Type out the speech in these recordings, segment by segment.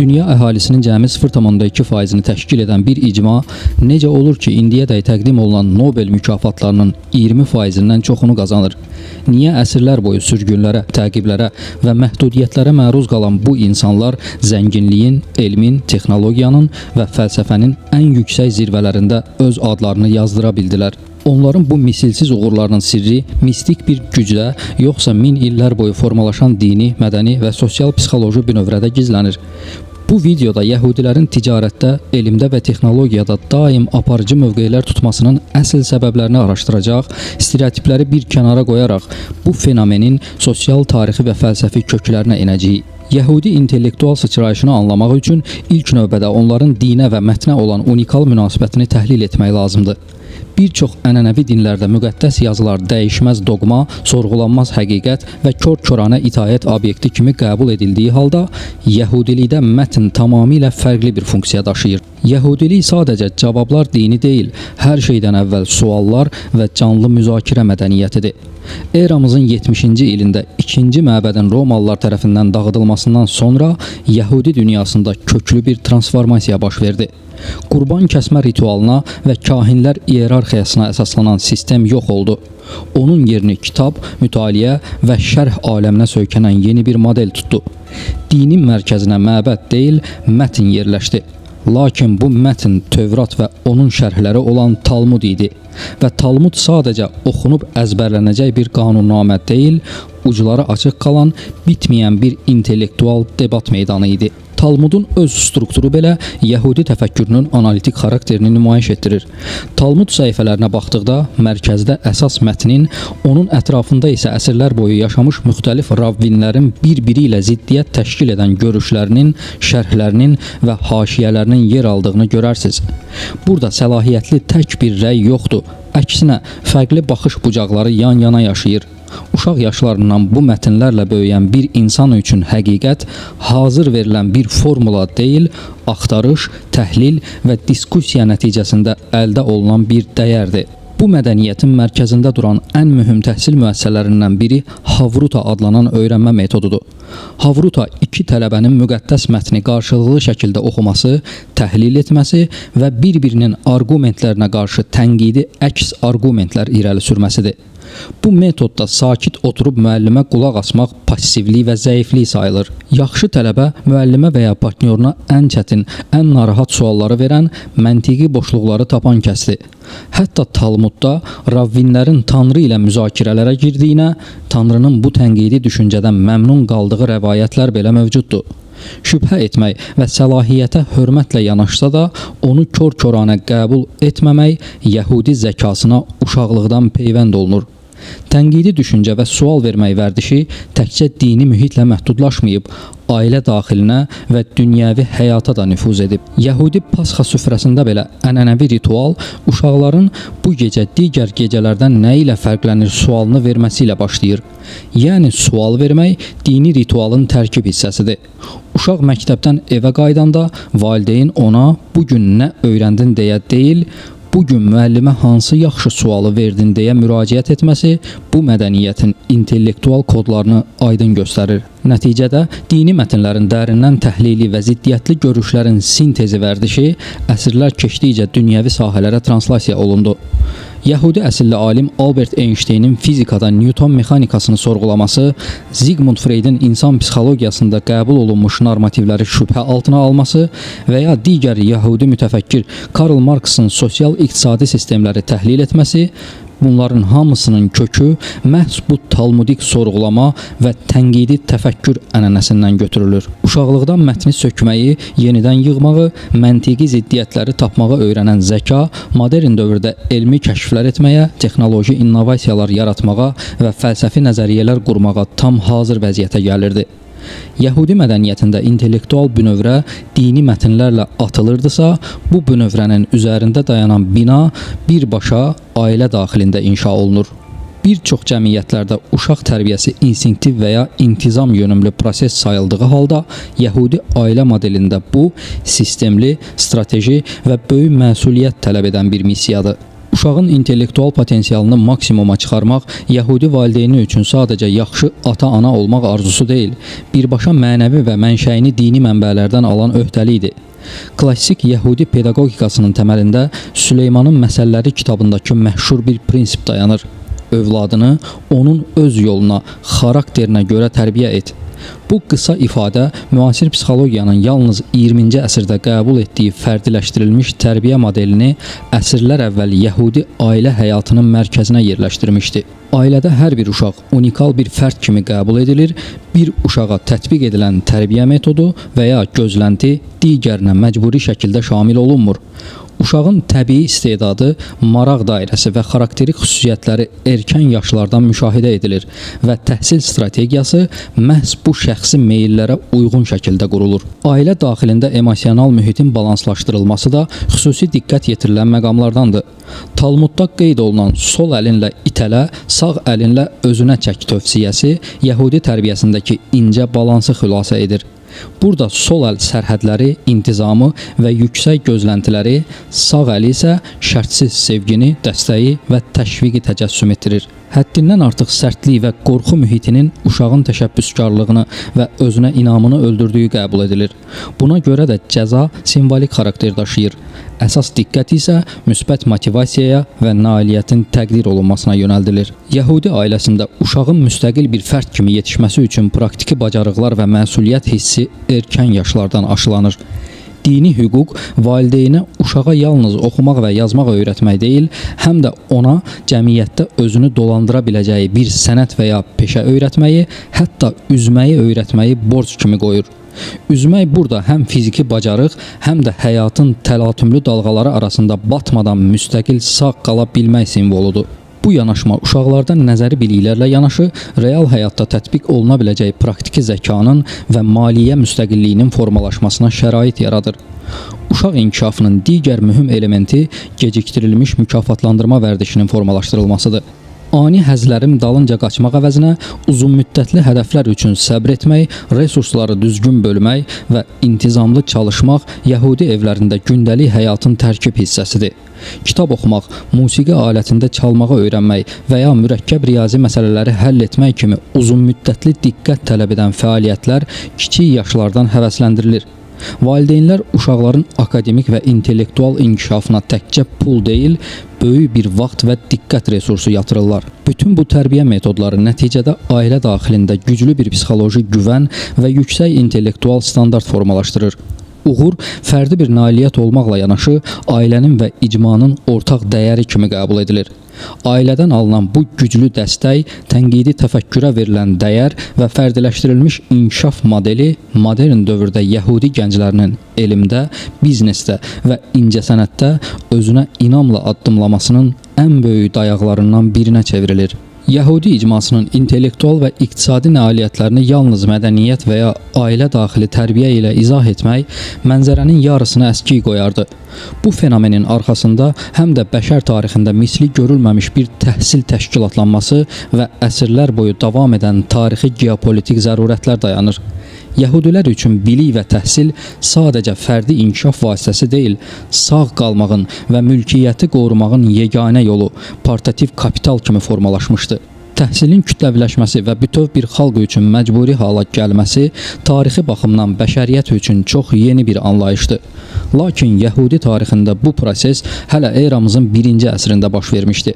Dünya əhalisinin cəmi 0,2%-ni təşkil edən bir icma necə olur ki, indiyədək təqdim olunan Nobel mükafatlarının 20%-dən çoxunu qazanır? Niyə əsrlər boyu sürgünlərə, təqiblərə və məhdudiyyətlərə məruz qalan bu insanlar zənginliyin, elmin, texnologiyanın və fəlsəfənin ən yüksək zirvələrində öz adlarını yazdıra bildilər? Onların bu misilsiz uğurlarının sirri mistik bir gücdə, yoxsa min illər boyu formalaşan dini, mədəni və sosial psixoloji bünövrədə gizlənir? Bu videoda yəhudilərin ticarətdə, elmdə və texnologiyada daim aparıcı mövqelər tutmasının əsl səbəblərini araşdıracaq, stereotipləri bir kənara qoyaraq bu fenomenin sosial, tarixi və fəlsəfi köklərinə enəcəyik. Yəhudi intellektual sıçrayışını anlamaq üçün ilk növbədə onların dinə və mətnə olan unikal münasibətini təhlil etmək lazımdır. Bir çox ənənəvi dinlərdə müqəddəs yazılar dəyişməz doqma, sorğulanmaz həqiqət və kör-körənə itaət obyekti kimi qəbul edildiyi halda, yəhudilikdə mətn tamamilə fərqli bir funksiya daşıyır. Yəhudilik sadəcə cavablar dini deyil, hər şeydən əvvəl suallar və canlı müzakirə mədəniyyətidir. Eramızın 70-ci ilində ikinci məbədin Romalılar tərəfindən dağıdılmasından sonra Yəhudi dünyasında köklü bir transformasiya baş verdi. Qurban kəsmə ritualına və kahinlər iyerarxiyasına əsaslanan sistem yox oldu. Onun yerini kitab, mütaliə və şərh aləminə söykənən yeni bir model tutdu. Dinin mərkəzinə məbəd deyil, mətn yerləşdi. Lakin bu mətn Tövrat və onun şərhləri olan Talmud idi və Talmud sadəcə oxunub əzbərlənəcək bir qanunnamə deyil, ucları açıq qalan, bitməyən bir intellektual debat meydanı idi. Talmudun öz strukturu belə Yəhudi təfəkkürünün analitik xarakterini nümayiş etdirir. Talmud səhifələrinə baxdıqda mərkəzdə əsas mətnin, onun ətrafında isə əsrlər boyu yaşamış müxtəlif ravvinlərin bir-biri ilə ziddiyyət təşkil edən görüşlərinin, şərhlərinin və haşiyələrinin yer aldığını görərsiniz. Burada səlahiyyətli tək bir rəy yoxdur. Əksinə, fərqli baxış bucaqları yan-yana yaşayır. Uşaq yaşlarından bu mətnlərlə böyüyən bir insan üçün həqiqət hazır verilən bir formula deyil, axtarış, təhlil və diskussiya nəticəsində əldə olunan bir dəyərdir. Bu mədəniyyətin mərkəzində duran ən mühüm təhsil müəssisələrindən biri Havruta adlanan öyrənmə metodudur. Havruta iki tələbənin müqəddəs mətni qarşılıqlı şəkildə oxuması, təhlil etməsi və bir-birinin arqumentlərinə qarşı tənqidi əks arqumentlər irəli sürməsidir. Bu metodda sakit oturub müəllimə qulaq asmaq passivlik və zəiflik sayılır. Yaxşı tələbə müəllimə və ya partnyoruna ən çətin, ən narahat sualları verən, məntiqi boşluqları tapan kəsdir. Hətta Talmudda ravvinlərin Tanrı ilə müzakirələrə girdiyinə, Tanrının bu tənqidi düşüncədən məmnun qaldığı rəvayətlər belə mövcuddur. Şübhə etmək və səlahiyyətə hörmətlə yanaşsa da, onu kör-körənə qəbul etməmək Yəhudi zəkasına uşaqlıqdan peyvənd olunur. Tənqidi düşüncə və sual vermək vərdişi təkcə dini mühitlə məhdudlaşmayıb, ailə daxilinə və dünyəvi həyata da nüfuz edib. Yəhudi Pasxa süfrəsində belə ənənəvi ritual uşaqların bu gecə digər gecələrdən nə ilə fərqlənir sualını verməsi ilə başlayır. Yəni sual vermək dini ritualın tərkib hissəsidir. Uşaq məktəbdən evə qaydanda valideyn ona "bu gün nə öyrəndin" deyə deyil, "bu gün müəllimə hansı yaxşı sualı verdin" deyə müraciət etməsi bu mədəniyyətin intellektual kodlarını aydın göstərir. Nəticədə dini mətnlərin dərindən təhlili və ziddiyyətli görüşlərin sintezi vərdişi əsrlər keçdikcə dünyəvi sahələrə translasiya olundu. Yəhudi əsilli alim Albert Einstein'in fizikada Newton mexanikasını sorğulaması, Sigmund Freud'in insan psixologiyasında qəbul olunmuş normativləri şübhə altına alması və ya digər Yəhudi mütəfəkkir Karl Marx'ın sosial-iqtisadi sistemləri təhlil etməsi, bunların hamısının kökü məhz bu talmudik sorğulama və tənqidi təfəkkür ənənəsindən götürülür. Uşaqlıqdan mətni sökməyi, yenidən yığmağı, məntiqi ziddiyyətləri tapmağı öyrənən zəka, modern dövrdə elmi kəşflər etməyə, texnoloji innovasiyalar yaratmağa və fəlsəfi nəzəriyyələr qurmağa tam hazır vəziyyətə gəlirdi. Yəhudi mədəniyyətində intellektual bünövrə dini mətnlərlə atılırdısa, bu bünövrənin üzərində dayanan bina birbaşa ailə daxilində inşa olunur. Bir çox cəmiyyətlərdə uşaq tərbiyəsi instinktiv və ya intizam yönümlü proses sayıldığı halda, Yəhudi ailə modelində bu sistemli, strateji və böyük məsuliyyət tələb edən bir missiyadır. Uşağın intellektual potensialını maksimuma çıxarmaq Yəhudi valideyni üçün sadəcə yaxşı ata-ana olmaq arzusu deyil, birbaşa mənəvi və mənşəyini dini mənbələrdən alan öhdəlikdir. Klassik Yəhudi pedaqogikasının təməlində Süleymanın Məsəlləri kitabındakı məşhur bir prinsip dayanır. Övladını onun öz yoluna, xarakterinə görə tərbiyə et. Bu qısa ifadə müasir psixologiyanın yalnız 20-ci əsrdə qəbul etdiyi fərdiləşdirilmiş tərbiyə modelini əsrlər əvvəl Yəhudi ailə həyatının mərkəzinə yerləşdirmişdi. Ailədə hər bir uşaq unikal bir fərd kimi qəbul edilir, bir uşağa tətbiq edilən tərbiyə metodu və ya gözlənti digərinə məcburi şəkildə şamil olunmur. Uşağın təbii istedadı, maraq dairəsi və xarakterik xüsusiyyətləri erkən yaşlardan müşahidə edilir və təhsil strategiyası məhz bu şəxsi meyllərə uyğun şəkildə qurulur. Ailə daxilində emosional mühitin balanslaşdırılması da xüsusi diqqət yetirilən məqamlardandır. Talmudda qeyd olunan sol əlinlə itələ, sağ əlinlə özünə çək tövsiyəsi Yəhudi tərbiyəsindəki incə balansı xülasə edir. Burada sol əl sərhədləri, intizamı və yüksək gözləntiləri, sağ əl isə şərtsiz sevgini, dəstəyi və təşviqi təcəssüm etdirir. Həddindən artıq sərtlik və qorxu mühitinin uşağın təşəbbüskarlığını və özünə inamını öldürdüyü qəbul edilir. Buna görə də cəza simvolik xarakter daşıyır. Əsas diqqət isə müsbət motivasiyaya və nailiyyətin təqdir olunmasına yönəldilir. Yəhudi ailəsində uşağın müstəqil bir fərd kimi yetişməsi üçün praktiki bacarıqlar və məsuliyyət hissi erkən yaşlardan aşılanır. Dini hüquq valideynə uşağa yalnız oxumaq və yazmaq öyrətmək deyil, həm də ona cəmiyyətdə özünü dolandıra biləcəyi bir sənət və ya peşə öyrətməyi, hətta üzməyi öyrətməyi borc kimi qoyur. Üzmək burada həm fiziki bacarıq, həm də həyatın təlatümlü dalğaları arasında batmadan müstəqil sağ qala bilmək simvoludur. Bu yanaşma uşaqlarda nəzəri biliklərlə yanaşı, real həyatda tətbiq oluna biləcəyi praktiki zəkanın və maliyyə müstəqilliyinin formalaşmasına şərait yaradır. Uşaq inkişafının digər mühüm elementi gecikdirilmiş mükafatlandırma vərdişinin formalaşdırılmasıdır. Ani həzlərin dalınca qaçmaq əvəzinə uzun müddətli hədəflər üçün səbr etmək, resursları düzgün bölmək və intizamlı çalışmaq Yəhudi evlərində gündəlik həyatın tərkib hissəsidir. Kitab oxumaq, musiqi alətində çalmağı öyrənmək və ya mürəkkəb riyazi məsələləri həll etmək kimi uzun müddətli diqqət tələb edən fəaliyyətlər kiçik yaşlardan həvəsləndirilir. Valideynlər uşaqların akademik və intellektual inkişafına təkcə pul deyil, böyük bir vaxt və diqqət resursu yatırırlar. Bütün bu tərbiyə metodları nəticədə ailə daxilində güclü bir psixoloji güvən və yüksək intellektual standart formalaşdırır. Uğur fərdi bir nailiyyət olmaqla yanaşı, ailənin və icmanın ortaq dəyəri kimi qəbul edilir. Ailədən alınan bu güclü dəstək, tənqidi təfəkkürə verilən dəyər və fərdiləşdirilmiş inkişaf modeli modern dövrdə Yəhudi gənclərinin elmdə, biznesdə və incəsənətdə özünə inamla addımlamasının ən böyük dayaqlarından birinə çevrilir. Yəhudi icmasının intellektual və iqtisadi nailiyyətlərini yalnız mədəniyyət və ya ailə daxili tərbiyə ilə izah etmək mənzərənin yarısını əskiy qoyardı. Bu fenomenin arxasında həm də bəşər tarixində misli görülməmiş bir təhsil təşkilatlanması və əsrlər boyu davam edən tarixi geopolitik zərurətlər dayanır. Yəhudilər üçün bilik və təhsil sadəcə fərdi inkişaf vasitəsi deyil, sağ qalmağın və mülkiyyəti qorumağın yeganə yolu portativ kapital kimi formalaşmışdı. Təhsilin kütləviləşməsi və bütöv bir xalq üçün məcburi hala gəlməsi tarixi baxımdan bəşəriyyət üçün çox yeni bir anlayışdır. Lakin Yəhudi tarixində bu proses hələ eramızın 1-ci əsrində baş vermişdi.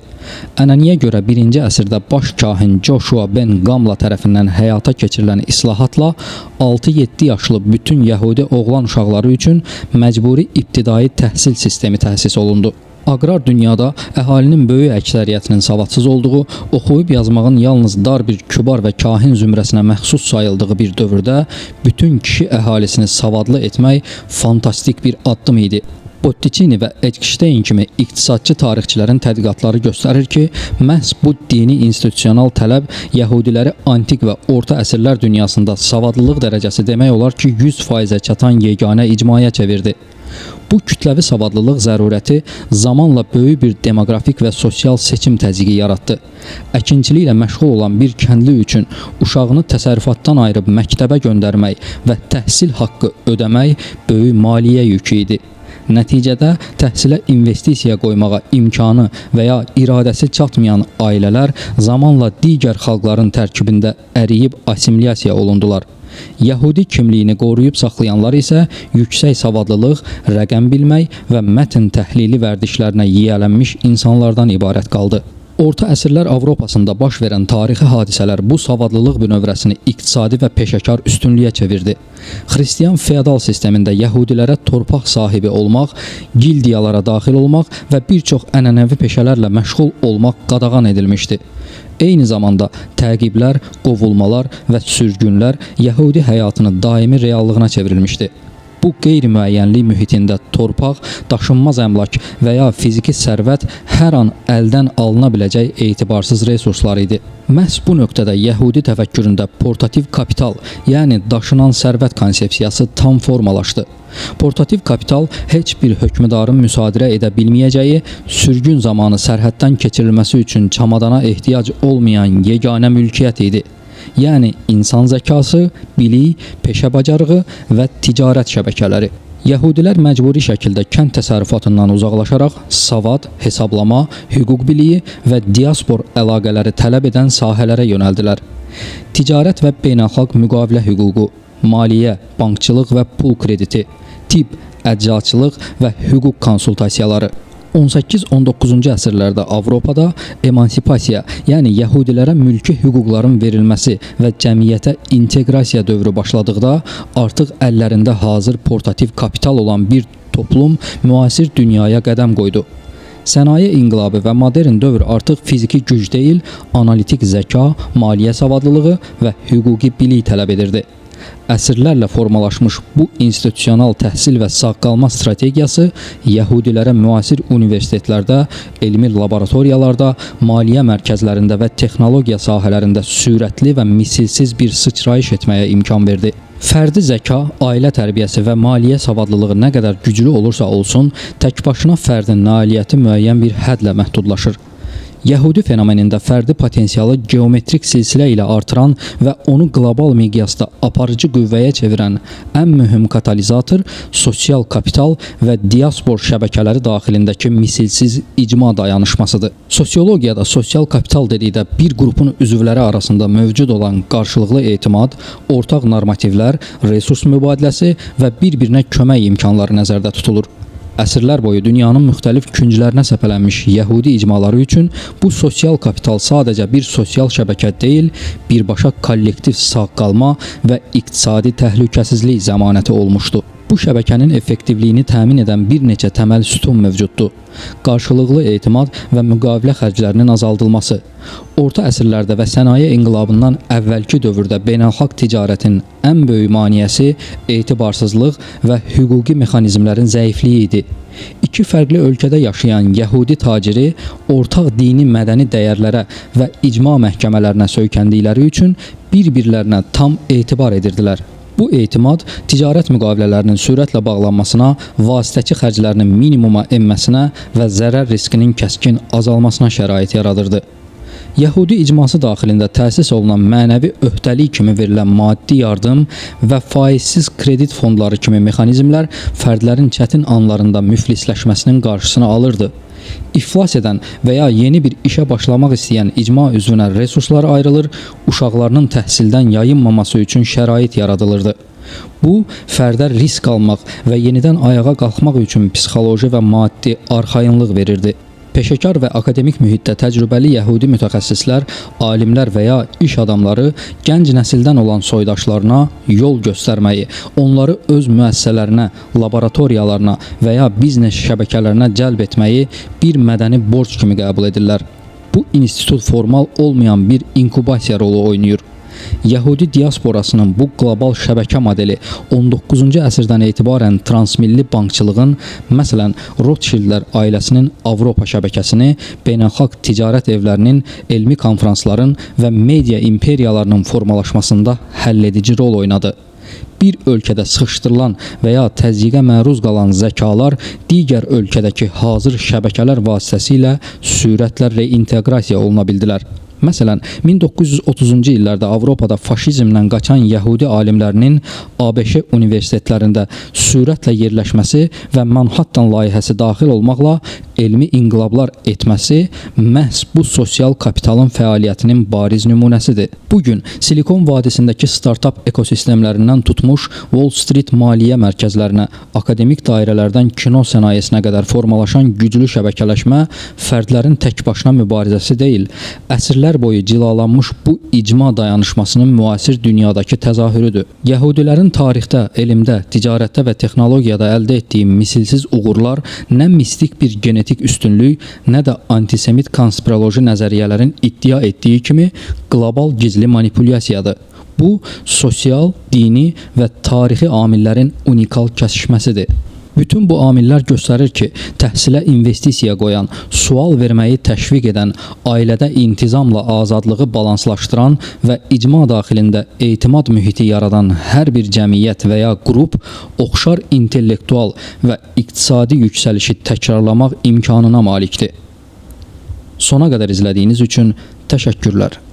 Ənənəyə görə 1-ci əsrdə baş kahin Joshua ben Gamla tərəfindən həyata keçirilən islahatla 6-7 yaşlı bütün Yəhudi oğlan uşaqları üçün məcburi ibtidai təhsil sistemi təsis olundu. Aqrar dünyada əhalinin böyük əksəriyyətinin savadsız olduğu, oxuyub yazmağın yalnız dar bir kübar və kahin zümrəsinə məxsus sayıldığı bir dövrdə bütün kişi əhalisini savadlı etmək fantastik bir addım idi. Botticini və Edgstein kimi iqtisadçı tarixçilərin tədqiqatları göstərir ki, məhz bu dini institusional tələb Yəhudiləri antik və orta əsrlər dünyasında savadlılıq dərəcəsi demək olar ki, 100%-ə çatan yeganə icmaya çevirdi. Bu kütləvi savadlılıq zərurəti zamanla böyük bir demoqrafik və sosial seçim təzyiqi yaratdı. Əkinçiliklə məşğul olan bir kəndli üçün uşağını təsərrüfatdan ayırıb məktəbə göndərmək və təhsil haqqı ödəmək böyük maliyyə yükü idi. Nəticədə təhsilə investisiya qoymağa imkanı və ya iradəsi çatmayan ailələr zamanla digər xalqların tərkibində əriyib assimilyasiya olundular. Yəhudi kimliyini qoruyub saxlayanlar isə yüksək savadlılıq, rəqəm bilmək və mətn təhlili vərdişlərinə yiyələnmiş insanlardan ibarət qaldı. Orta əsrlər Avropasında baş verən tarixi hadisələr bu savadlılıq bünövrəsini iqtisadi və peşəkar üstünlüyə çevirdi. Xristian feodal sistemində yəhudilərə torpaq sahibi olmaq, gildiyalara daxil olmaq və bir çox ənənəvi peşələrlə məşğul olmaq qadağan edilmişdi. Eyni zamanda təqiblər, qovulmalar və sürgünlər yəhudi həyatını daimi reallığına çevrilmişdi. Bu qeyri-müəyyənlik mühitində torpaq, daşınmaz əmlak və ya fiziki sərvət hər an əldən alına biləcək etibarsız resurslar idi. Məhz bu nöqtədə yəhudi təfəkküründə portativ kapital, yəni daşınan sərvət konsepsiyası tam formalaşdı. Portativ kapital heç bir hökmdarın müsadirə edə bilməyəcəyi, sürgün zamanı sərhəddən keçirilməsi üçün çamadana ehtiyac olmayan yeganə mülkiyyət idi. Yəni insan zəkası, bilik, peşə bacarığı və ticarət şəbəkələri. Yəhudilər məcburi şəkildə kənd təsərrüfatından uzaqlaşaraq savad, hesablama, hüquq biliyi və diaspor əlaqələri tələb edən sahələrə yönəldilər. Ticarət və beynəlxalq müqavilə hüququ, maliyyə, bankçılıq və pul krediti, tibb, əczaçılıq və hüquq konsultasiyaları. 18-19-cu əsrlərdə Avropada emansipasiya, yəni yəhudilərə mülki hüquqların verilməsi və cəmiyyətə inteqrasiya dövrü başladıqda artıq əllərində hazır portativ kapital olan bir toplum müasir dünyaya qədəm qoydu. Sənaye inqilabı və modern dövr artıq fiziki güc deyil, analitik zəka, maliyyə savadlılığı və hüquqi bilik tələb edirdi. Əsrlərlə formalaşmış bu institusional təhsil və sağ qalma strategiyası yəhudilərə müasir universitetlərdə, elmi laboratoriyalarda, maliyyə mərkəzlərində və texnologiya sahələrində sürətli və misilsiz bir sıçrayış etməyə imkan verdi. Fərdi zəka, ailə tərbiyəsi və maliyyə savadlılığı nə qədər güclü olursa olsun, təkbaşına fərdin nailiyyəti müəyyən bir hədlə məhdudlaşır. Yəhudi fenomenində fərdi potensialı geometrik silsilə ilə artıran və onu qlobal miqyasda aparıcı qüvvəyə çevirən ən mühüm katalizator sosial kapital və diaspor şəbəkələri daxilindəki misilsiz icma dayanışmasıdır. Sosiologiyada sosial kapital dedikdə bir qrupun üzvləri arasında mövcud olan qarşılıqlı etimad, ortaq normativlər, resurs mübadiləsi və bir-birinə kömək imkanları nəzərdə tutulur. Əsrlər boyu dünyanın müxtəlif künclərinə səpələnmiş yəhudi icmaları üçün bu sosial kapital sadəcə bir sosial şəbəkə deyil, birbaşa kollektiv sağ qalma və iqtisadi təhlükəsizlik zəmanəti olmuşdu. Bu şəbəkənin effektivliyini təmin edən bir neçə təməl sütun mövcuddur. Qarşılıqlı etimad və müqavilə xərclərinin azaldılması. Orta əsrlərdə və sənaye inqilabından əvvəlki dövrdə beynəlxalq ticarətin ən böyük maneəsi etibarsızlıq və hüquqi mexanizmlərin zəifliyi idi. İki fərqli ölkədə yaşayan yəhudi taciri ortaq dini mədəni dəyərlərə və icma məhkəmələrinə söykəndikləri üçün bir-birlərinə tam etibar edirdilər. Bu etimad ticarət müqavilələrinin sürətlə bağlanmasına, vasitəçi xərclərinin minimuma enməsinə və zərər riskinin kəskin azalmasına şərait yaradırdı. Yəhudi icması daxilində təsis olunan mənəvi öhdəlik kimi verilən maddi yardım və faizsiz kredit fondları kimi mexanizmlər fərdlərin çətin anlarında müflisləşməsinin qarşısını alırdı. İflas edən və ya yeni bir işə başlamaq istəyən icma üzvünə resurslar ayrılır, uşaqlarının təhsildən yayınmaması üçün şərait yaradılırdı. Bu, fərdə risk almaq və yenidən ayağa qalxmaq üçün psixoloji və maddi arxayınlıq verirdi. Peşəkar və akademik mühitdə təcrübəli yəhudi mütəxəssislər, alimlər və ya iş adamları gənc nəsildən olan soydaşlarına yol göstərməyi, onları öz müəssisələrinə, laboratoriyalarına və ya biznes şəbəkələrinə cəlb etməyi bir mədəni borc kimi qəbul edirlər. Bu institut formal olmayan bir inkubasiya rolu oynayır. Yəhudi diasporasının bu qlobal şəbəkə modeli 19-cu əsrdən etibarən transmilli bankçılığın, məsələn, Rothschildlər ailəsinin Avropa şəbəkəsini, beynəlxalq ticarət evlərinin, elmi konfransların və media imperiyalarının formalaşmasında həlledici rol oynadı. Bir ölkədə sıxışdırılan və ya təzyiqə məruz qalan zəkalar digər ölkədəki hazır şəbəkələr vasitəsilə sürətlə reinteqrasiya oluna bildilər. Məsələn, 1930-cu illərdə Avropada faşizmdən qaçan yəhudi alimlərinin ABŞ universitetlərində sürətlə yerləşməsi və Manhattan layihəsi daxil olmaqla elmi inqilablar etməsi məhz bu sosial kapitalın fəaliyyətinin bariz nümunəsidir. Bugün Silikon vadisindəki startap ekosistemlərindən tutmuş Wall Street maliyyə mərkəzlərinə, akademik dairələrdən kino sənayesinə qədər formalaşan güclü şəbəkələşmə fərdlərin təkbaşına mübarizəsi deyil, əsrlər boyu cilalanmış bu icma dayanışmasının müasir dünyadakı təzahürüdür. Yəhudilərin tarixdə, elmdə, ticarətdə və texnologiyada əldə etdiyi misilsiz uğurlar nə mistik bir genetik üstünlük, nə də antisemit konspiroloji nəzəriyyələrin iddia etdiyi kimi qlobal gizli manipulyasiyadır. Bu, sosial, dini və tarixi amillərin unikal kəsişməsidir. Bütün bu amillər göstərir ki, təhsilə investisiya qoyan, sual verməyi təşviq edən, ailədə intizamla azadlığı balanslaşdıran və icma daxilində etimad mühiti yaradan hər bir cəmiyyət və ya qrup oxşar intellektual və iqtisadi yüksəlişi təkrarlamaq imkanına malikdir. Sona qədər izlədiyiniz üçün təşəkkürlər.